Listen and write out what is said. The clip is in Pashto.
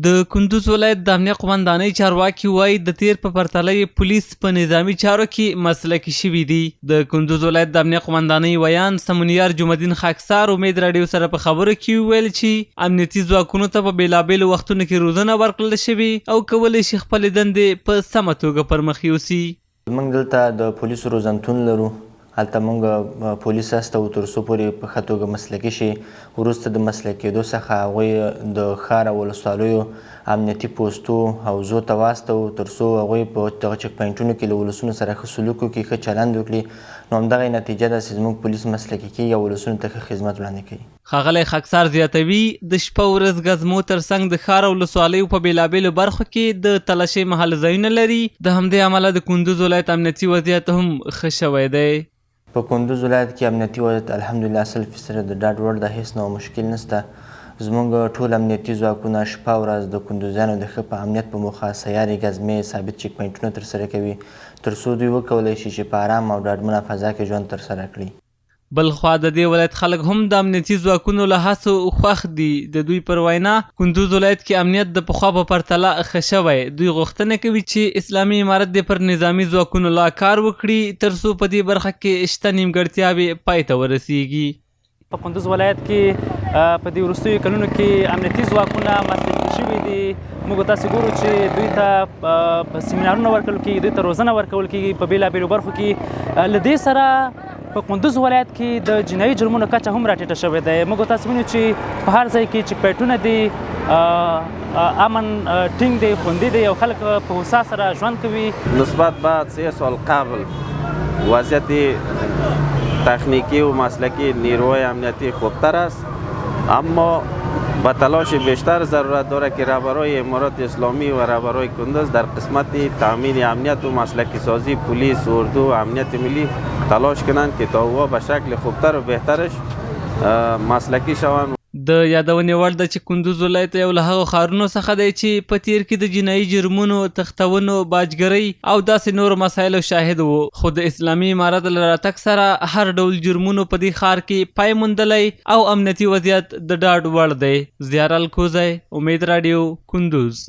د کندوز ولایت د امنیه قومندانۍ چارواکي وایي د تیر په پرتله پولیس په نظامي چارو کې مسلکي شوي دي. د کندوز ولایت د امنیه قومندانۍ ویان سمونیار جمعالدین خاکسار امید راډیو سره په خبرو کې وویل چې امنیتي ځواکونو ته په بېلابېلو وختونو کې روزنه ورکړل شوې او کولی شي خپلې دندې په سمه توګه پرمخ یوسي. موږ دلته د پولیسو روزنتون لرو. هلته موږ پولیس استوو تر څو پورې په ښه توګه مسلکي شي. وروسته د مسلکي کېدو څخه هغوی د ښار او ولسوالیو امنیتي پوستو حوزو ته واستوو تر څو هغوی په دغه چک پوینټونو کې له ولسونو سره ښه سلوک وکړي، ښه چلند وکړي. نو همدغه نتیجه ده چې زموږ پولیس مسلکي کېږي او ولسونو ته ښه خدمت وړاندې کوي. ښاغلی خاکسار زیاتوي د شپه ورځ ګزمو ترڅنګ د ښار او ولسوالیو په بېلابېلو برخو کې د تلاشۍ محل ځایونه لري. د همدې امله د کندوز ولایت امنیتي وضعیت هم ښه شوی دی. په کندوز ولایت کې امنیتي وضعیت الحمدلله 100% د ډاډ وړ ده، هېڅ نوع مشکل نشته. زموږ ټول امنیتي ځواکونه شپه ورځ د کندوزیانو د ښه په امنیت په موخه سیارې ګزمې ثابت چک پوینټونه ترسره کوي تر څو دوی وکولی شي چې په ارام او ډاډمنه فضا کې ژوند ترسره کړي. بلخوا د دې ولایت خلک هم د امنیتي ځواکونو له هڅو خوښ دي. د دوی پر وینا کندوز ولایت کې امنیت د پخوا په پرتله ښه شوی. دوی غوښتنه کوي چې اسلامي امارت دې پر نظامي ځواکونو لا کار وکړي تر څو په دې برخه کې شته نیمګړتیاوې پای ته ورسیږي. په کندوز ولایت کې په دې وروستیو کلونو کې امنیتي ځواکونه مسلکي شوي دي. موږ تاسو ګورو چې دوی ته سیمینارونه ورکول کېږي، دوی ته روزنه ورکول کېږي په بېلابېلو برخو کې. له دې سره په کندوز ولایت کې د جنایي جرمونو کچه هم راټیټه شوې ده. موږ تاسو وینو چې په هر ځای کې چک پوینټونه دي، امن ټینګ دی، خوندي دی او خلک په هوسا سره ژوند کوي. نسبت بعد 3 سال قبل وضعیت تکنیکی و مسلکی نیروهای امنیتی خوبتر است، اما با تلاش بیشتر ضرورت داره که رهبرای امارات اسلامی و رهبرای کندوز در قسمت تامین امنیت و مسلکی سازی پلیس، اردو و امنیت ملی تلاش کنند که تا اوها به شکل خوبتر و بهترش مسلکی شوند. د یادونې وړ ده چې کندوز ولایت یو له هغو ښارونو څخه دی چې په تیر کې د جنایي جرمونو، تښتونو، باجګرۍ او داسې نورو مسایلو شاهد و. خو د اسلامي امارت له راتګ سره هر ډول جرمونو په دې ښار کې پای موندلی او امنیتي وضعیت د ډاډ وړ دی. زیار الکوزی، امید راډیو، کندوز.